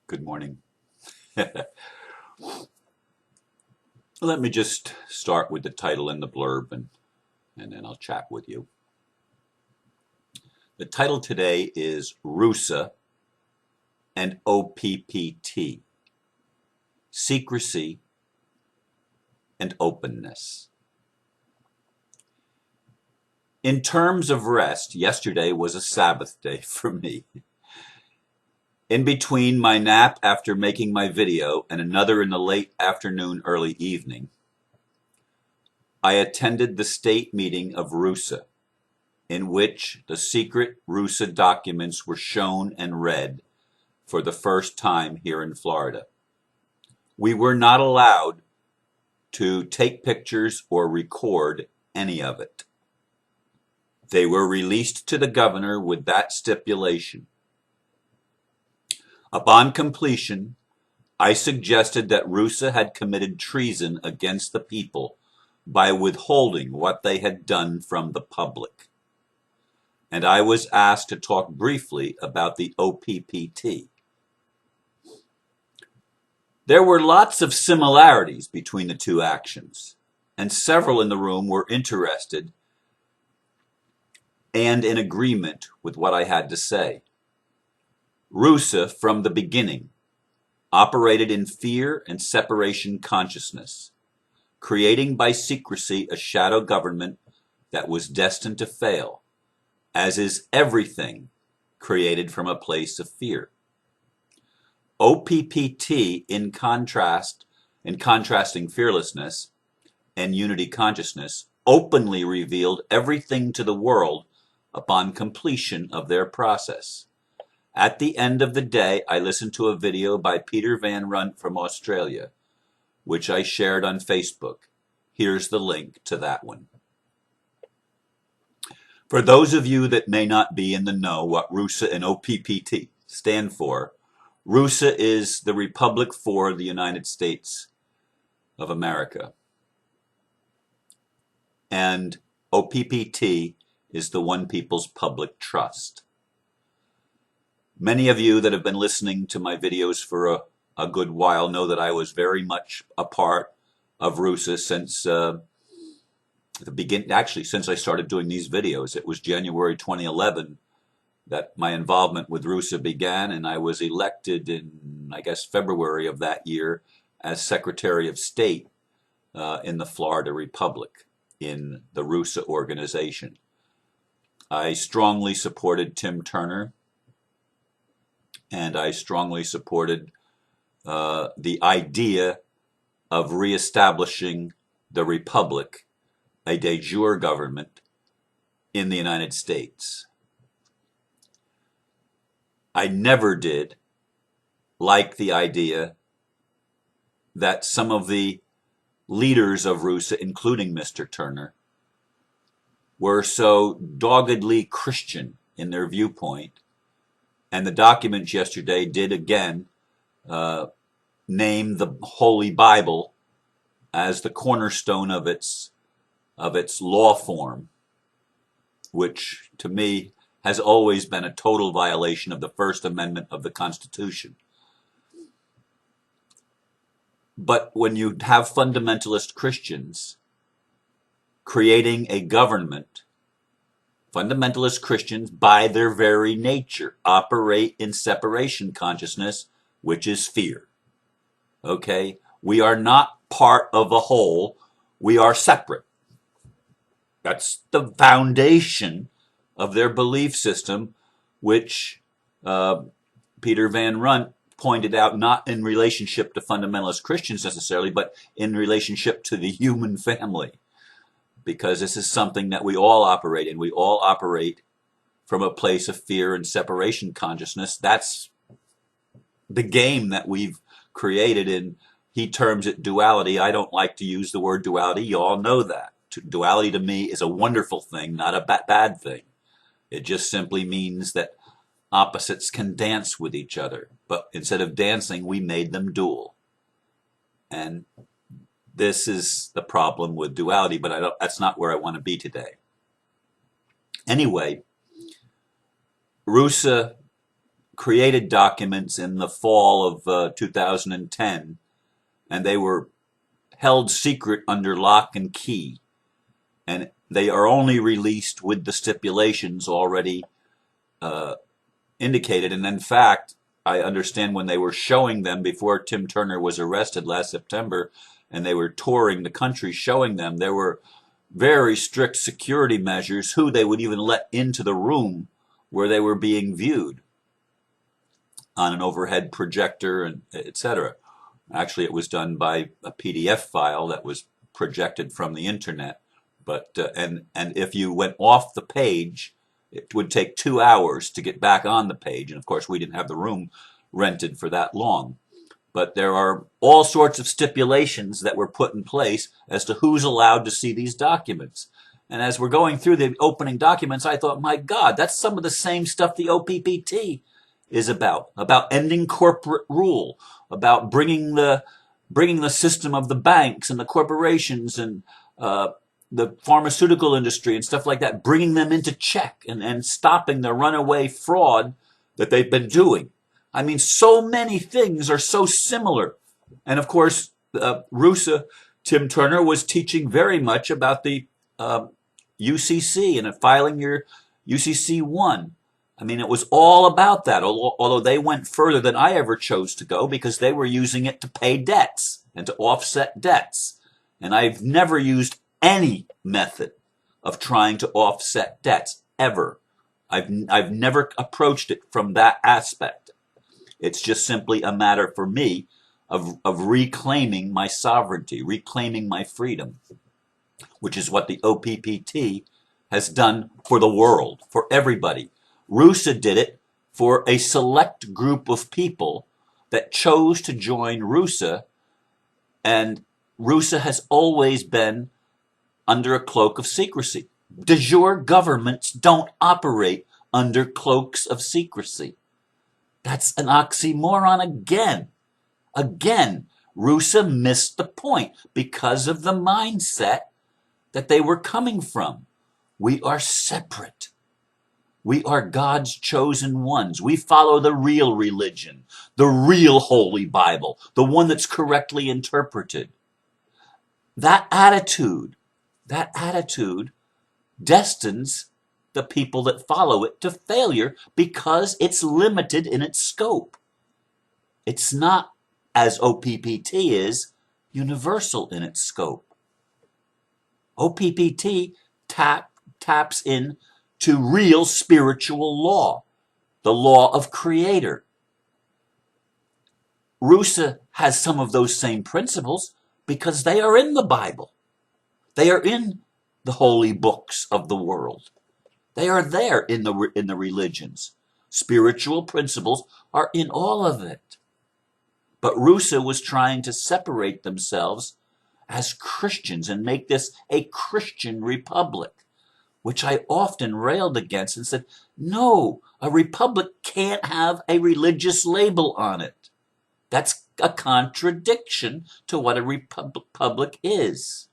Good morning. Let me just start with the title and the blurb, and then I'll chat with you. The title today is RuSA and OPPT, Secrecy and Openness. In terms of rest, yesterday was a Sabbath day for me. In between my nap after making my video and another in the late afternoon, early evening, I attended the state meeting of RuSA, in which the secret RuSA documents were shown and read for the first time here in Florida. We were not allowed to take pictures or record any of it. They were released to the governor with that stipulation. Upon completion, I suggested that RuSA had committed treason against the people by withholding what they had done from the public. And I was asked to talk briefly about the OPPT. There were lots of similarities between the two actions, and several in the room were interested and in agreement with what I had to say. RuSA, from the beginning, operated in fear and separation consciousness, creating by secrecy a shadow government that was destined to fail, as is everything created from a place of fear. OPPT, in contrasting fearlessness and unity consciousness, openly revealed everything to the world upon completion of their process. At the end of the day, I listened to a video by Peter Van Runt from Australia, which I shared on Facebook. Here's the link to that one. For those of you that may not be in the know what RuSA and OPPT stand for, RuSA is the Republic for the United States of America, and OPPT is the One People's Public Trust. Many of you that have been listening to my videos for a good while know that I was very much a part of RuSA since the beginning. Actually, since I started doing these videos, it was January 2011 that my involvement with RuSA began, and I was elected in, I guess, February of that year as Secretary of State in the Florida Republic in the RuSA organization. I strongly supported Tim Turner, and I strongly supported the idea of reestablishing the Republic, a de jure government in the United States. I never did like the idea that some of the leaders of RuSA, including Mr. Turner, were so doggedly Christian in their viewpoint. And the documents yesterday did again name the Holy Bible as the cornerstone of its law form, which to me has always been a total violation of the First Amendment of the Constitution. But when you have fundamentalist Christians creating a government, fundamentalist Christians, by their very nature, operate in separation consciousness, which is fear. Okay? We are not part of a whole. We are separate. That's the foundation of their belief system, which Peter Van Runt pointed out, not in relationship to fundamentalist Christians necessarily, but in relationship to the human family. Because this is something that we all operate in. We all operate from a place of fear and separation consciousness. That's the game that we've created, and he terms it duality. I don't like to use the word duality. You all know that. Duality to me is a wonderful thing, not a bad thing. It just simply means that opposites can dance with each other. But instead of dancing, we made them dual. And this is the problem with duality, but that's not where I want to be today. Anyway, RuSA created documents in the fall of 2010, and they were held secret under lock and key. And they are only released with the stipulations already indicated. And in fact, I understand when they were showing them before Tim Turner was arrested last September, and they were touring the country showing them, there were very strict security measures who they would even let into the room where they were being viewed on an overhead projector, and etc. Actually, it was done by a PDF file that was projected from the internet. But and if you went off the page, it would take 2 hours to get back on the page. And of course, we didn't have the room rented for that long. But there are all sorts of stipulations that were put in place as to who's allowed to see these documents. And as we're going through the opening documents, I thought, my God, that's some of the same stuff the OPPT is about ending corporate rule, about bringing the system of the banks and the corporations and the pharmaceutical industry and stuff like that, bringing them into check and stopping the runaway fraud that they've been doing. I mean, so many things are so similar. And of course, RuSA, Tim Turner, was teaching very much about the UCC and filing your UCC 1. I mean, it was all about that, although they went further than I ever chose to go because they were using it to pay debts and to offset debts. And I've never used any method of trying to offset debts, ever. I've never approached it from that aspect. It's just simply a matter for me of reclaiming my sovereignty, reclaiming my freedom, which is what the OPPT has done for the world, for everybody. RuSA did it for a select group of people that chose to join RuSA, and RuSA has always been under a cloak of secrecy. De jure governments don't operate under cloaks of secrecy. That's an oxymoron again. Again, RuSA missed the point because of the mindset that they were coming from. We are separate. We are God's chosen ones. We follow the real religion, the real Holy Bible, the one that's correctly interpreted. That attitude destines the people that follow it to failure because it's limited in its scope. It's not, as OPPT is, universal in its scope. OPPT taps in to real spiritual law, the law of Creator. RuSA has some of those same principles because they are in the Bible. They are in the holy books of the world. They are there in the religions. Spiritual principles are in all of it. But RuSA was trying to separate themselves as Christians and make this a Christian republic, which I often railed against and said, no, a republic can't have a religious label on it. That's a contradiction to what a republic is.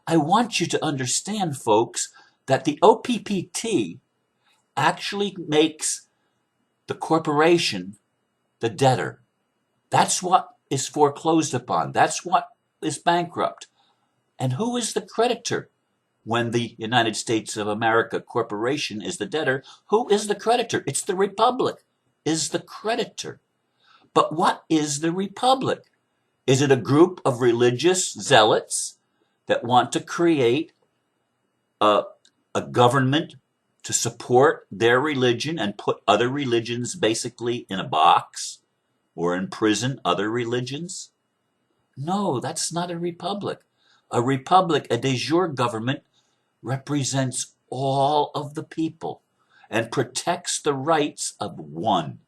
I want you to understand, folks, that the OPPT actually makes the corporation the debtor. That's what is foreclosed upon. That's what is bankrupt. And who is the creditor? When the United States of America Corporation is the debtor, who is the creditor? It's the republic, is the creditor. But what is the republic? Is it a group of religious zealots that want to create a government to support their religion and put other religions basically in a box or imprison other religions? No, that's not a republic. A republic, a de jure government, represents all of the people and protects the rights of one,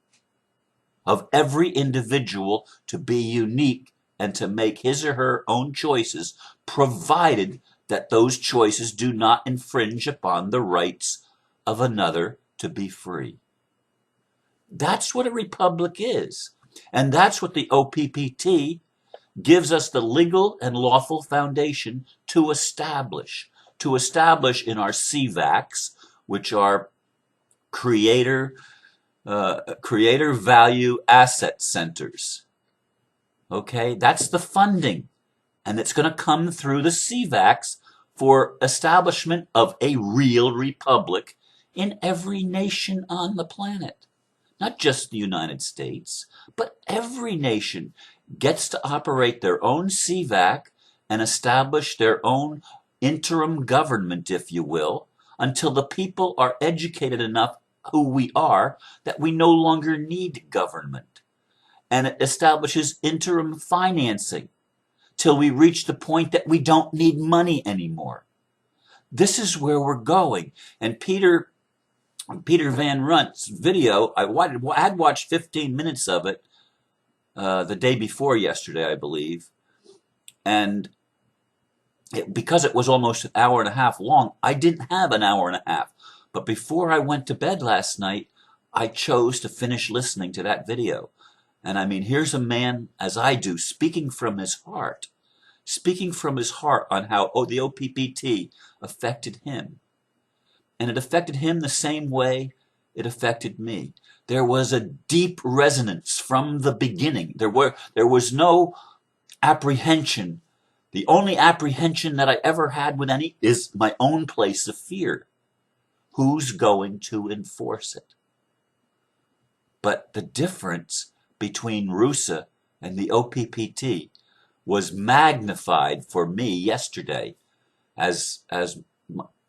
of every individual to be unique and to make his or her own choices, provided that those choices do not infringe upon the rights of another to be free. That's what a republic is. And that's what the OPPT gives us the legal and lawful foundation to establish in our CVACs, which are Creator, creator value asset centers. Okay, that's the funding. And it's going to come through the CVACs for establishment of a real republic in every nation on the planet. Not just the United States, but every nation gets to operate their own CVAC and establish their own interim government, if you will, until the people are educated enough, who we are, that we no longer need government. And it establishes interim financing till we reach the point that we don't need money anymore. This is where we're going. And Peter Van Runt's video, I had watched 15 minutes of it the day before yesterday, I believe. And because it was almost an hour and a half long, I didn't have an hour and a half. But before I went to bed last night, I chose to finish listening to that video. And I mean, here's a man, as I do, speaking from his heart on how the OPPT affected him. And it affected him the same way it affected me. There was a deep resonance from the beginning. There was no apprehension. The only apprehension that I ever had with any is my own place of fear. Who's going to enforce it? But the difference between RuSA and the OPPT was magnified for me yesterday as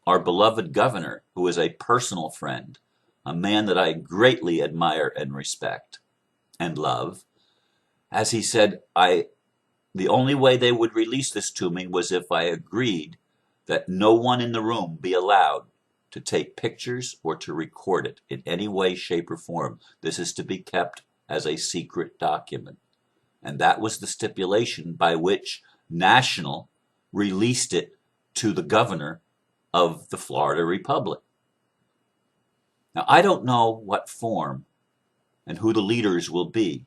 our beloved governor, who is a personal friend, a man that I greatly admire and respect and love, as he said, the only way they would release this to me was if I agreed that no one in the room be allowed to take pictures or to record it in any way, shape, or form. This is to be kept as a secret document. And that was the stipulation by which National released it to the governor of the Florida Republic. Now, I don't know what form and who the leaders will be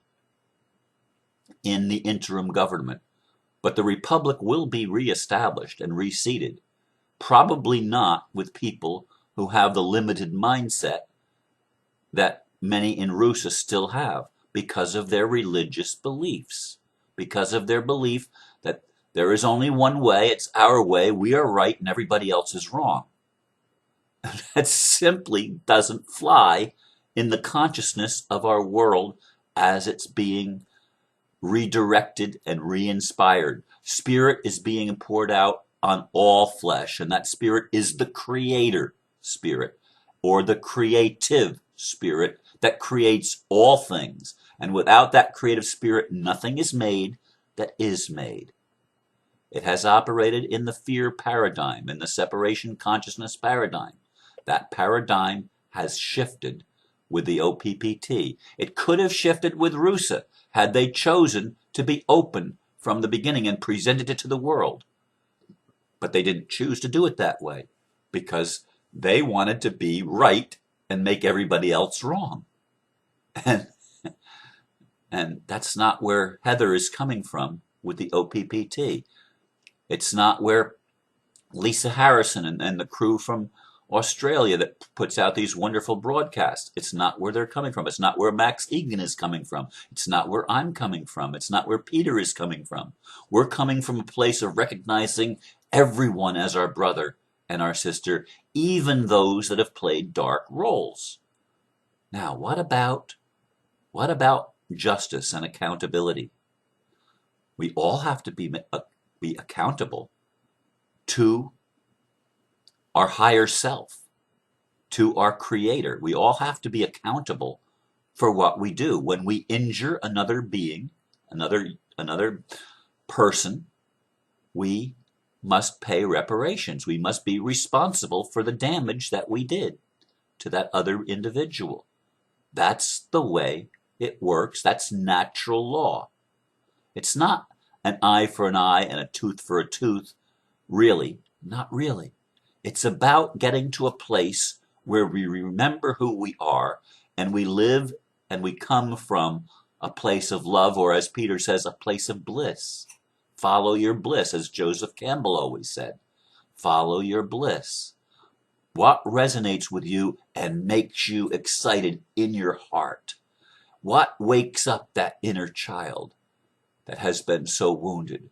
in the interim government, but the Republic will be reestablished and reseated, probably not with people who have the limited mindset that many in RuSA still have, because of their religious beliefs, because of their belief that there is only one way, it's our way, we are right and everybody else is wrong. That simply doesn't fly in the consciousness of our world as it's being redirected and re-inspired. Spirit is being poured out on all flesh, and that spirit is the creator spirit, or the creative spirit that creates all things. And without that creative spirit, nothing is made that is made. It has operated in the fear paradigm, in the separation consciousness paradigm. That paradigm has shifted with the OPPT. It could have shifted with RuSA had they chosen to be open from the beginning and presented it to the world. But they didn't choose to do it that way because they wanted to be right and make everybody else wrong. And that's not where Heather is coming from with the OPPT. It's not where Lisa Harrison and the crew from Australia that puts out these wonderful broadcasts. It's not where they're coming from. It's not where Max Egan is coming from. It's not where I'm coming from. It's not where Peter is coming from. We're coming from a place of recognizing everyone as our brother and our sister, even those that have played dark roles. Now, what about justice and accountability? We all have to be accountable to our higher self, to our creator. We all have to be accountable for what we do. When we injure another being, another person, we must pay reparations. We must be responsible for the damage that we did to that other individual. That's the way it works. That's natural law. It's not an eye for an eye and a tooth for a tooth. Really, not really. It's about getting to a place where we remember who we are and we live and we come from a place of love, or as Peter says, a place of bliss. Follow your bliss, as Joseph Campbell always said. Follow your bliss. What resonates with you and makes you excited in your heart? What wakes up that inner child that has been so wounded,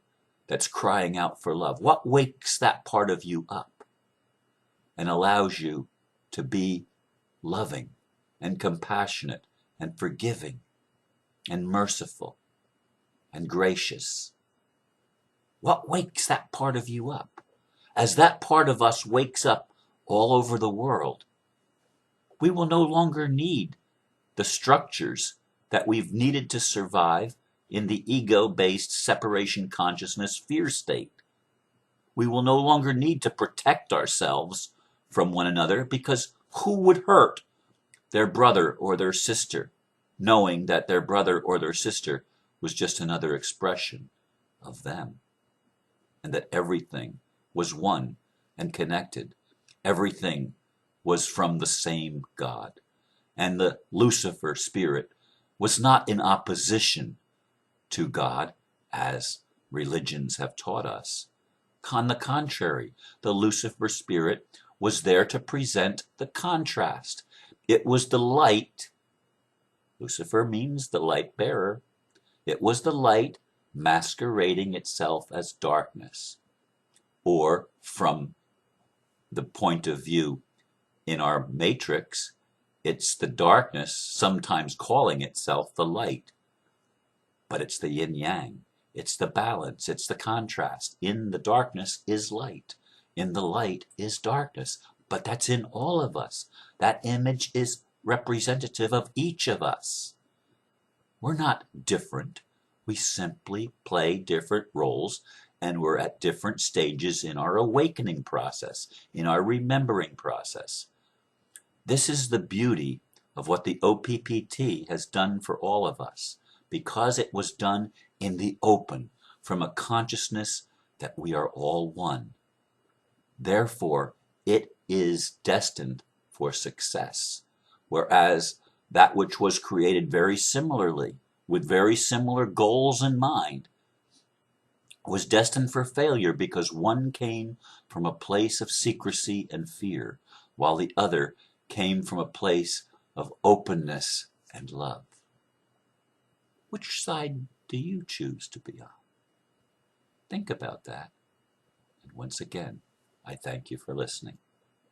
that's crying out for love? What wakes that part of you up and allows you to be loving and compassionate and forgiving and merciful and gracious? What wakes that part of you up? As that part of us wakes up all over the world, we will no longer need the structures that we've needed to survive in the ego-based separation consciousness fear state. We will no longer need to protect ourselves from one another, because who would hurt their brother or their sister, knowing that their brother or their sister was just another expression of them, and that everything was one and connected. Everything was from the same God. And the Lucifer spirit was not in opposition to God, as religions have taught us. On the contrary, the Lucifer spirit was there to present the contrast. It was the light. Lucifer means the light bearer. It was the light masquerading itself as darkness. Or, from the point of view in our matrix, it's the darkness sometimes calling itself the light. But it's the yin-yang. It's the balance. It's the contrast. In the darkness is light. In the light is darkness. But that's in all of us. That image is representative of each of us. We're not different. We simply play different roles, and we're at different stages in our awakening process, in our remembering process. This is the beauty of what the OPPT has done for all of us, because it was done in the open, from a consciousness that we are all one. Therefore, it is destined for success, whereas that which was created very similarly, with very similar goals in mind, was destined for failure, because one came from a place of secrecy and fear, while the other came from a place of openness and love. Which side do you choose to be on? Think about that. And once again, I thank you for listening.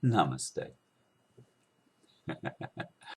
Namaste.